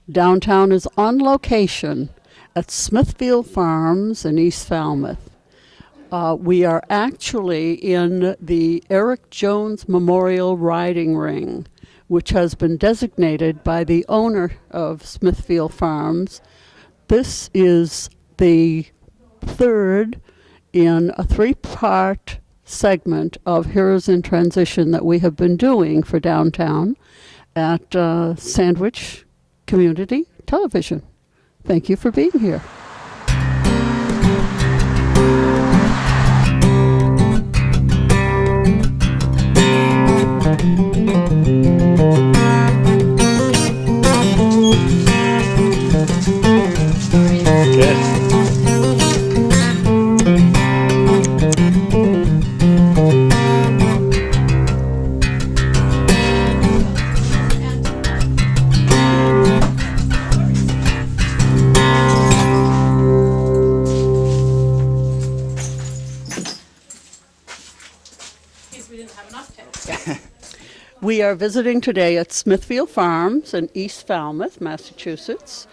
Downtown is on location at Smithfield Farms in East Falmouth. We are actually in the Eric Jones Memorial Riding Ring, which has been designated by the owner of Smithfield Farms. This is the third in a three-part segment of Heroes in Transition that we have been doing for downtown at Sandwich Community Television. Thank you for being here. We are visiting today at Smithfield Farms in East Falmouth, Massachusetts,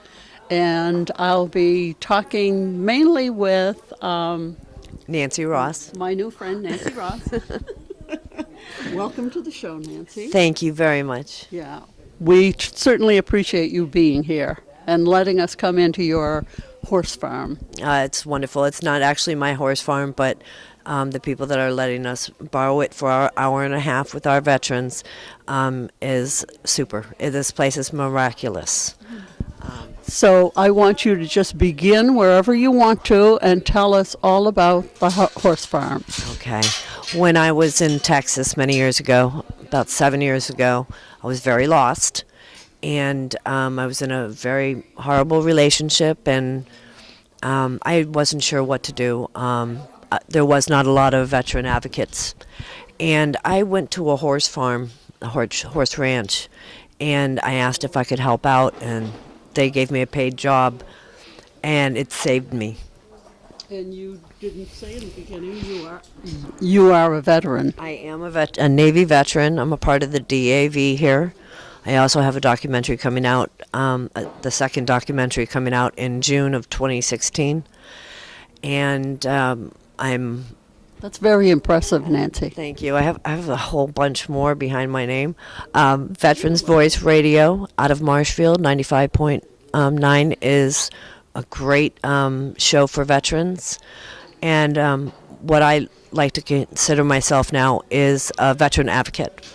and I'll be talking mainly with Nancy Ross. My new friend, Nancy Ross. Welcome to the show, Nancy. Thank you very much. Yeah, we certainly appreciate you being here and letting us come into your horse farm. It's wonderful. It's not actually my horse farm, but the people that are letting us borrow it for our hour and a half with our veterans is super. This place is miraculous. So I want you to just begin wherever you want to and tell us all about the horse farm. Okay. When I was in Texas many years ago, about 7 years ago, I was very lost. And I was in a very horrible relationship, and I wasn't sure what to do. There was not a lot of veteran advocates. And I went to a horse farm, a horse ranch, and I asked if I could help out, and they gave me a paid job, and it saved me. And you didn't say in the beginning you are a veteran. I am a Navy veteran. I'm a part of the DAV here. I also have a documentary coming out, the second documentary coming out in June of 2016. And That's very impressive, Nancy. Thank you. I have a whole bunch more behind my name. Veterans Voice Radio out of Marshfield, 95.9 is a great show for veterans. And what I like to consider myself now is a veteran advocate.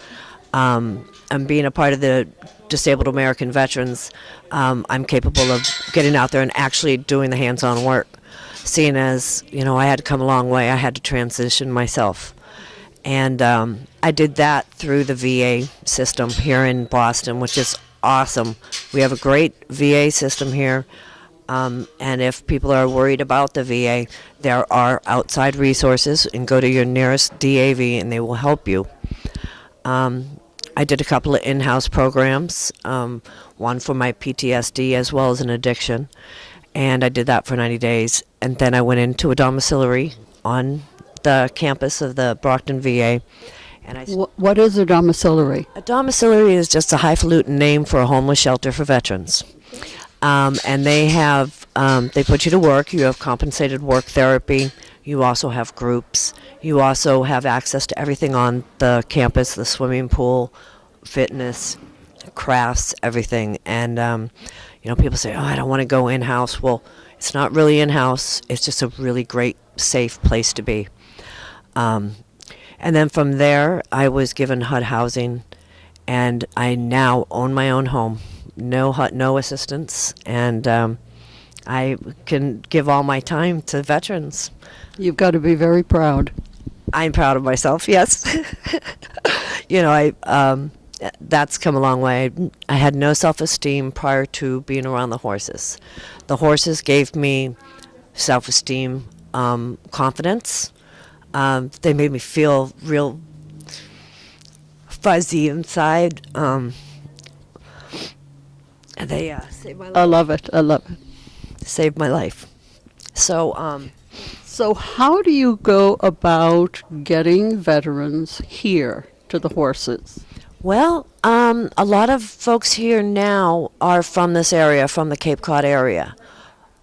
I'm being a part of the Disabled American Veterans. I'm capable of getting out there and actually doing the hands-on work. Seeing as, I had to come a long way, I had to transition myself. And I did that through the VA system here in Boston, which is awesome. We have a great VA system here. And if people are worried about the VA, there are outside resources, and go to your nearest DAV and they will help you. I did a couple of in-house programs, one for my PTSD as well as an addiction. And I did that for 90 days. And then I went into a domiciliary on the campus of the Brockton VA. And What is a domiciliary? A domiciliary is just a highfalutin name for a homeless shelter for veterans. And they have, they put you to work. You have compensated work therapy. You also have groups. You also have access to everything on the campus, the swimming pool, fitness, crafts, everything. And, people say, I don't want to go in-house. Well, it's not really in-house. It's just a really great, safe place to be. And then from there, I was given HUD housing, and I now own my own home. No HUD, no assistance, and I can give all my time to veterans. You've got to be very proud. I'm proud of myself, yes. That's come a long way. I had no self-esteem prior to being around the horses. The horses gave me self-esteem, confidence. They made me feel real fuzzy inside. They saved my life. I love it. Saved my life. So, So how do you go about getting veterans here to the horses? well, A lot of folks here now are from this area, from the Cape Cod area.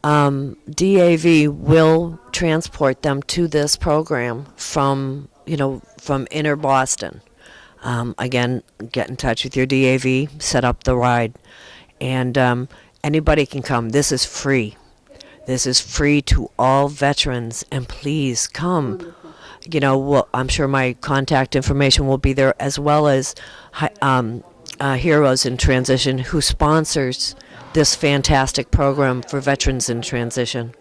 DAV will transport them to this program from, from inner Boston. Again, get in touch with your DAV, set up the ride, and anybody can come. This is free. This is free to all veterans, and please come. I'm sure my contact information will be there, as well as Heroes in Transition, who sponsors this fantastic program for veterans in transition.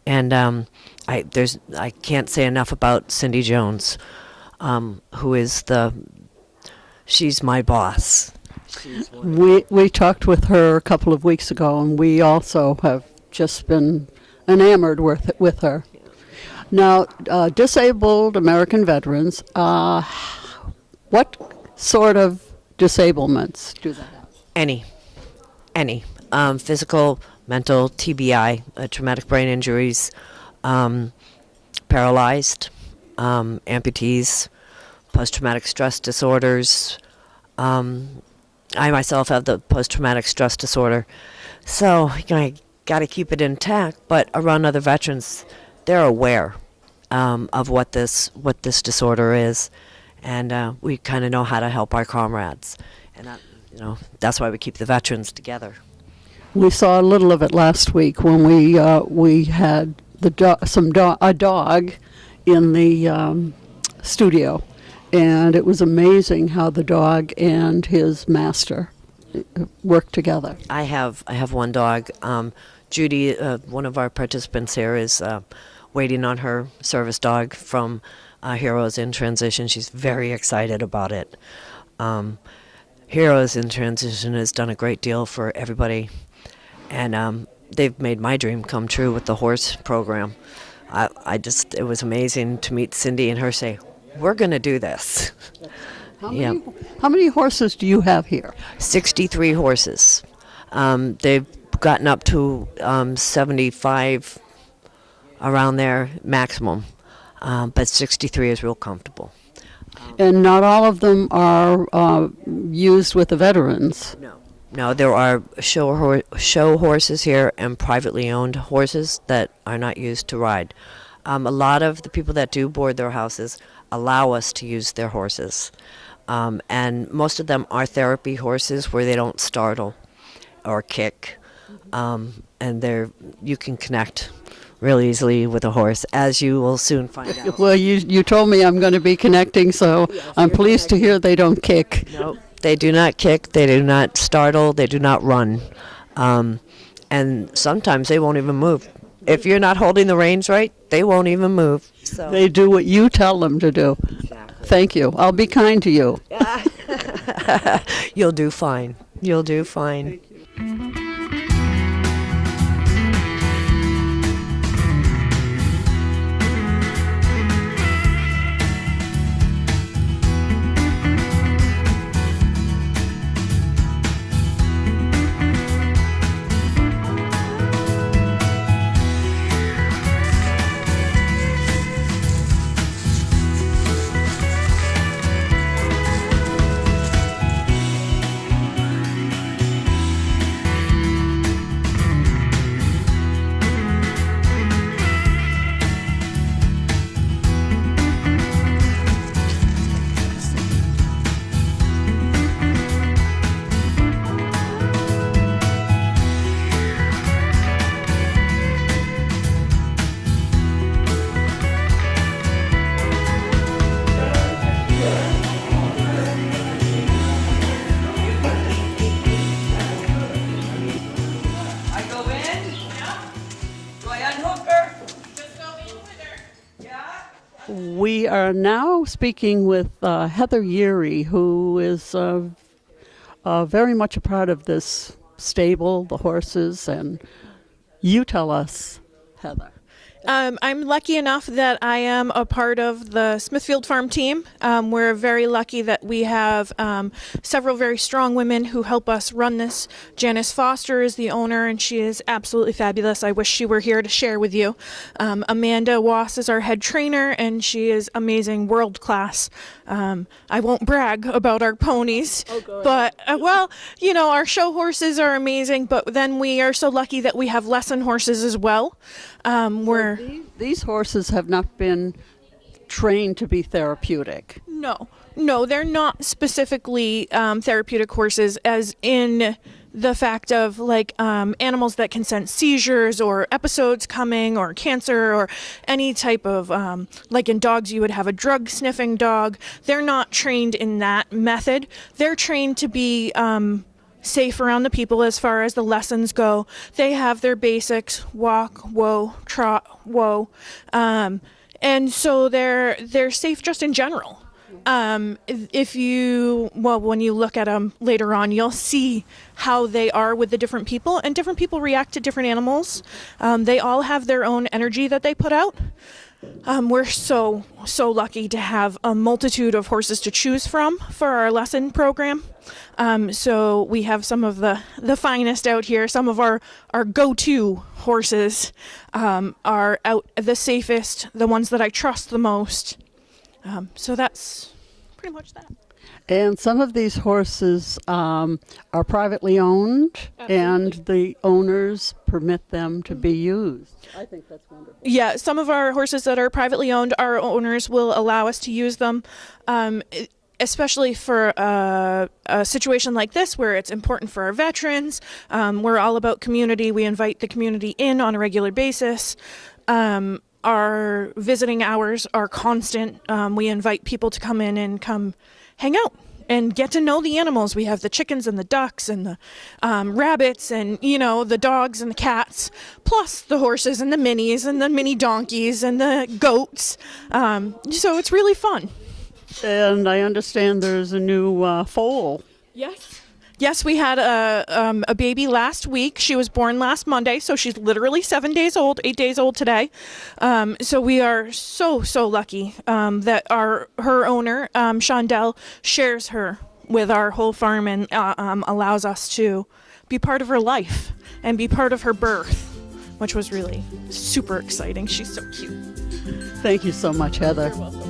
And I can't say enough about Cindy Jones, who is she's my boss. We talked with her a couple of weeks ago, and we also have just been enamored with her. Now, disabled American veterans, what sort of disablements do they have? Any. Physical, mental, TBI, traumatic brain injuries, paralyzed, amputees, post-traumatic stress disorders. I myself have the post-traumatic stress disorder. So, I got to keep it intact, but around other veterans, they're aware of what this disorder is, and we kind of know how to help our comrades, and that's why we keep the veterans together. We saw a little of it last week when we had a dog in the studio, and it was amazing how the dog and his master work together. I have one dog. Judy, one of our participants here, is waiting on her service dog from Heroes in Transition. She's very excited about it. Heroes in Transition has done a great deal for everybody, and they've made my dream come true with the horse program. It was amazing to meet Cindy and her say, "We're going to do this." How many horses do you have here? 63 horses. They've gotten up to 75 around there maximum, but 63 is real comfortable. And not all of them are used with the veterans. No, there are show horses here and privately owned horses that are not used to ride. A lot of the people that do board their houses allow us to use their horses. And most of them are therapy horses where they don't startle or kick. And you can connect really easily with a horse, as you will soon find out. Well, you told me I'm going to be connecting, so I'm pleased to hear they don't kick. Nope, they do not kick, they do not startle, they do not run. And sometimes they won't even move. If you're not holding the reins right, they won't even move. So. They do what you tell them to do. Exactly. Thank you. I'll be kind to you. You'll do fine. You'll do fine. We are now speaking with Heather Yeary, who is very much a part of this stable, the horses, and you tell us, Heather. I'm lucky enough that I am a part of the Smithfield Farm team. We're very lucky that we have several very strong women who help us run this. Janice Foster is the owner, and she is absolutely fabulous. I wish she were here to share with you. Amanda Wass is our head trainer, and she is amazing, world class. I won't brag about our ponies, but our show horses are amazing. But then we are so lucky that we have lesson horses as well. These horses have not been trained to be therapeutic. No, they're not specifically therapeutic horses, as in the fact of animals that can sense seizures or episodes coming or cancer or any type of, like in dogs, you would have a drug sniffing dog. They're not trained in that method. They're trained to be safe around the people as far as the lessons go. They have their basics: walk, whoa, trot, whoa, and so they're safe just in general. When you look at them later on, you'll see how they are with the different people, and different people react to different animals. They all have their own energy that they put out. We're so lucky to have a multitude of horses to choose from for our lesson program. So we have some of the finest out here. Some of our go-to horses are out the safest, the ones that I trust the most. So that's pretty much that. And some of these horses are privately owned, and the owners permit them to be used. I think that's wonderful. Yeah, some of our horses that are privately owned, our owners will allow us to use them, especially for a situation like this where it's important for our veterans. We're all about community. We invite the community in on a regular basis. Our visiting hours are constant. We invite people to come in and come hang out and get to know the animals. We have the chickens and the ducks and the rabbits and, the dogs and the cats, plus the horses and the minis and the mini donkeys and the goats. So it's really fun. And I understand there's a new foal. Yes, we had a baby last week. She was born last Monday, so she's literally 8 days old today. So we are so lucky that her owner, Shondell, shares her with our whole farm and allows us to be part of her life and be part of her birth, which was really super exciting. She's so cute. Thank you so much, Heather. You're welcome.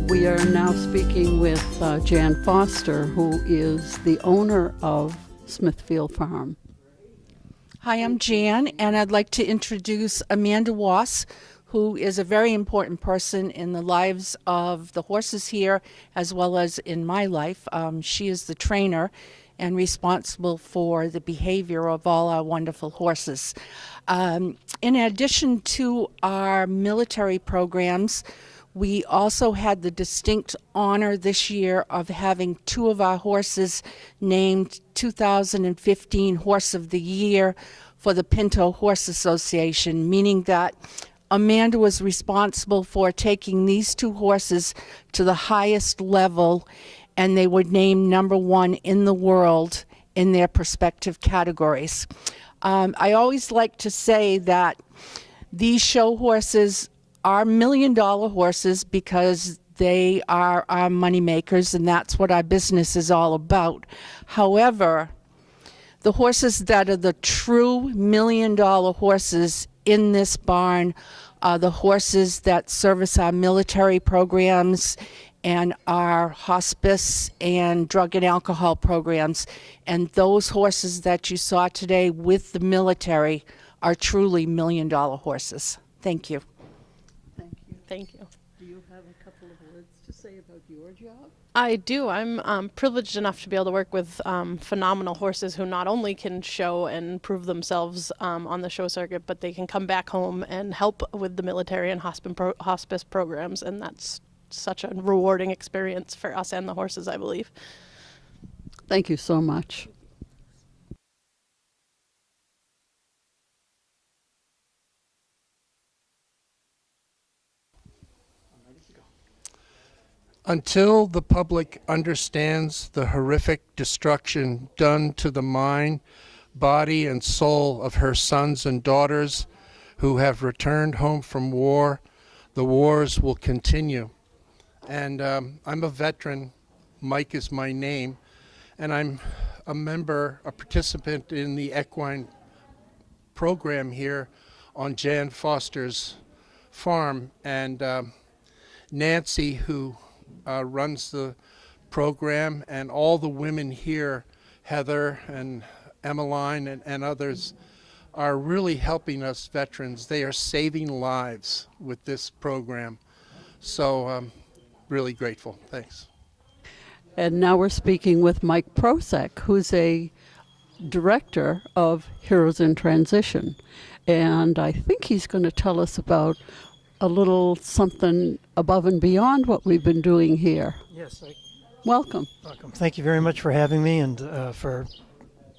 We are now speaking with Jan Foster, who is the owner of Smithfield Farm. Hi, I'm Jan, and I'd like to introduce Amanda Wass, who is a very important person in the lives of the horses here, as well as in my life. She is the trainer and responsible for the behavior of all our wonderful horses. In addition to our military programs, we also had the distinct honor this year of having 2 of our horses named 2015 Horse of the Year for the Pinto Horse Association, meaning that Amanda was responsible for taking these 2 horses to the highest level, and they were named number 1 in the world in their respective categories. I always like to say that these show horses are $1 million horses because they are our money makers, and that's what our business is all about. However, the horses that are the true $1 million horses in this barn are the horses that service our military programs and our hospice and drug and alcohol programs. And those horses that you saw today with the military are truly $1 million horses. Thank you. Thank you. Do you have a couple of words to say about your job? I do. I'm privileged enough to be able to work with phenomenal horses who not only can show and prove themselves on the show circuit, but they can come back home and help with the military and hospice programs, and that's such a rewarding experience for us and the horses, I believe. Thank you so much. Until the public understands the horrific destruction done to the mind, body, and soul of her sons and daughters who have returned home from war, the wars will continue. And I'm a veteran. Mike is my name. And I'm a participant in the equine program here on Jan Foster's farm. And Nancy, who runs the program, and all the women here, Heather and Emmeline and others, are really helping us veterans. They are saving lives with this program. So I'm really grateful. Thanks. And now we're speaking with Mike Prosek, who's a director of Heroes in Transition. And I think he's going to tell us about a little something above and beyond what we've been doing here. Yes, Welcome. welcome. Thank you very much for having me and for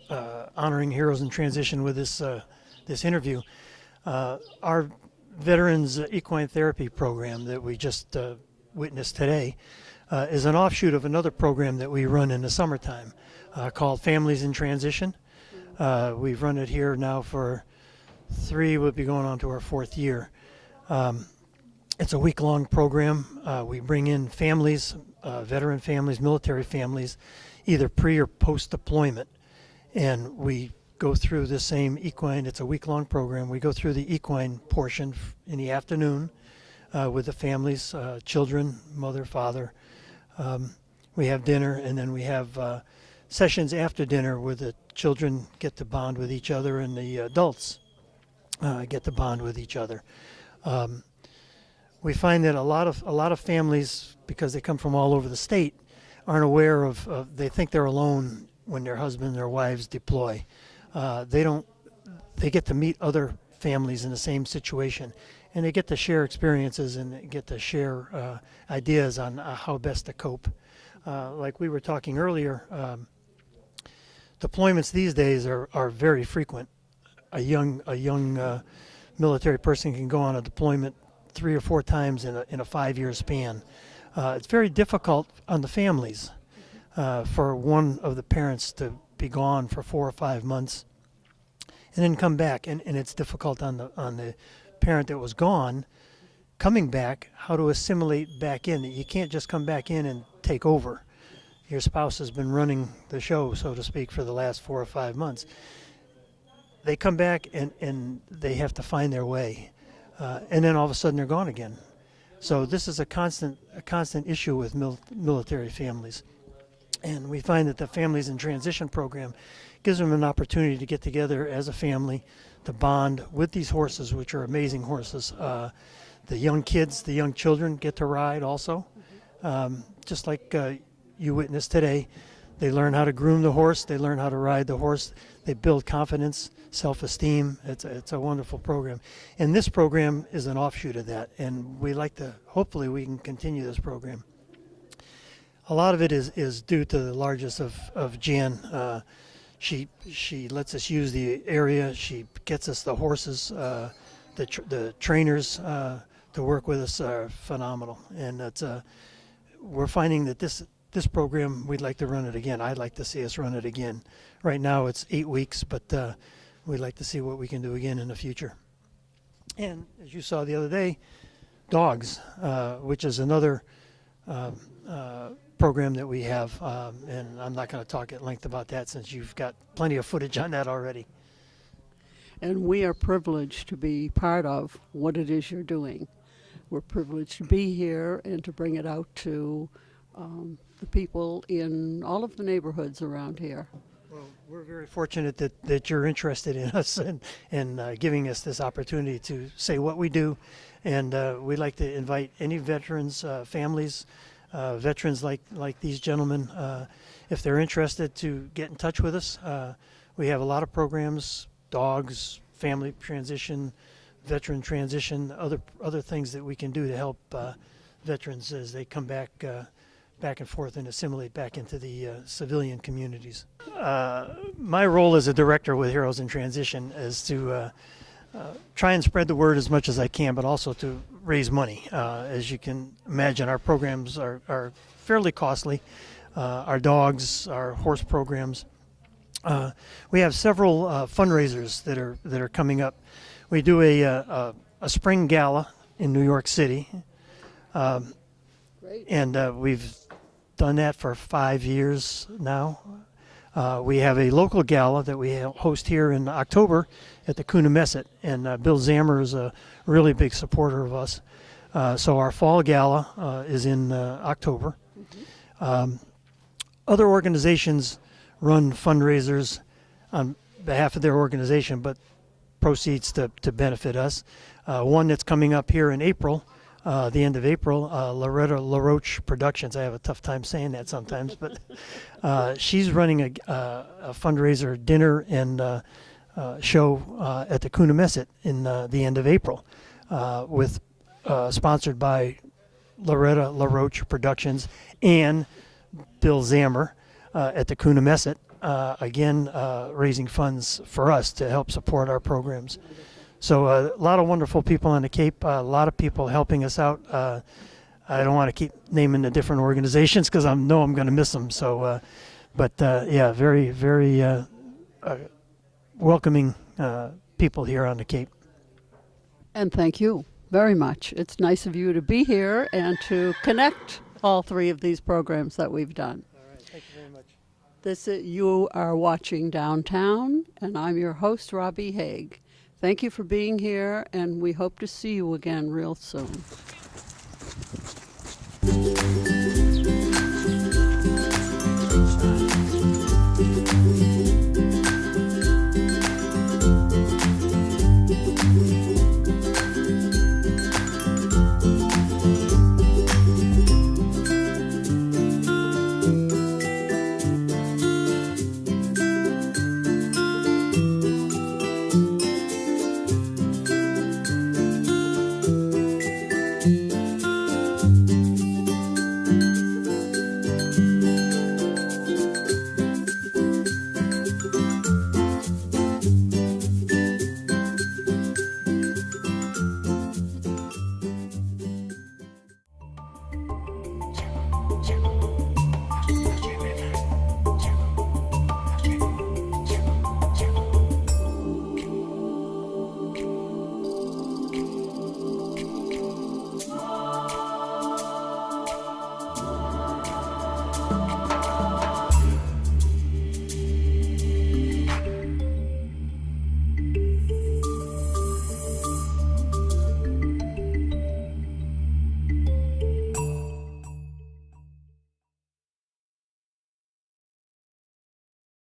honoring Heroes in Transition with this interview. Our Veterans Equine Therapy program that we just witnessed today is an offshoot of another program that we run in the summertime called Families in Transition. We've run it here now for we'll be going on to our 4th year. It's a week-long program. We bring in families, veteran families, military families, either pre or post-deployment, and we go through the same equine. It's a week-long program. We go through the equine portion in the afternoon with the families, children, mother, father. We have dinner, and then we have sessions after dinner where the children get to bond with each other and the adults get to bond with each other. We find that a lot of families, because they come from all over the state, aren't aware of they think they're alone when their husband and their wives deploy. They get to meet other families in the same situation, and they get to share experiences and get to share ideas on how best to cope. Like we were talking earlier, deployments these days are very frequent. A young military person can go on a deployment 3 or 4 times in a 5-year span. It's very difficult on the families for one of the parents to be gone for 4 or 5 months and then come back, and it's difficult on the parent that was gone coming back, how to assimilate back in. You can't just come back in and take over. Your spouse has been running the show, so to speak, for the last 4 or 5 months. They come back and they have to find their way. And then all of a sudden they're gone again. So this is a constant issue with military families. And we find that the Families in Transition program gives them an opportunity to get together as a family, to bond with these horses, which are amazing horses. The young kids, the young children get to ride also. Just like you witnessed today, they learn how to groom the horse, they learn how to ride the horse, they build confidence, self-esteem. It's a wonderful program. And this program is an offshoot of that, and hopefully we can continue this program. A lot of it is due to the largest of Jan. She lets us use the area, she gets us the horses, the trainers to work with us are phenomenal. And we're finding that this program, we'd like to run it again. I'd like to see us run it again. Right now it's 8 weeks, but we'd like to see what we can do again in the future. And as you saw the other day, dogs, which is another program that we have, and I'm not going to talk at length about that since you've got plenty of footage on that already. And we are privileged to be part of what it is you're doing. We're privileged to be here and to bring it out to the people in all of the neighborhoods around here. Well, we're very fortunate that you're interested in us and giving us this opportunity to say what we do. And we'd like to invite any veterans, families, veterans like these gentlemen, if they're interested, to get in touch with us. We have a lot of programs, dogs, family transition, veteran transition, other things that we can do to help veterans as they come back back and forth and assimilate back into the civilian communities. My role as a director with Heroes in Transition is to try and spread the word as much as I can, but also to raise money. As you can imagine, our programs are fairly costly. Our dogs, our horse programs. We have several fundraisers that are coming up. We do a spring gala in New York City, and we've done that for 5 years now. We have a local gala that we host here in October at the Coonamessett, and Bill Zammer is a really big supporter of us. So our fall gala is in October. Other organizations run fundraisers on behalf of their organization, but proceeds to benefit us. One that's coming up here in April, the end of April, Loretta LaRoche Productions. I have a tough time saying that sometimes, but she's running a fundraiser dinner and show at the Coonamessett in the end of April, with sponsored by Loretta LaRoche Productions and Bill Zammer at the Coonamessett, again raising funds for us to help support our programs. So a lot of wonderful people on the Cape, a lot of people helping us out. I don't want to keep naming the different organizations because I know I'm going to miss them. So, yeah, very, very welcoming people here on the Cape. And thank you very much. It's nice of you to be here and to connect all three of these programs that we've done. All right, thank you very much. You are watching Downtown, and I'm your host, Robbie Haig. Thank you for being here, and we hope to see you again real soon.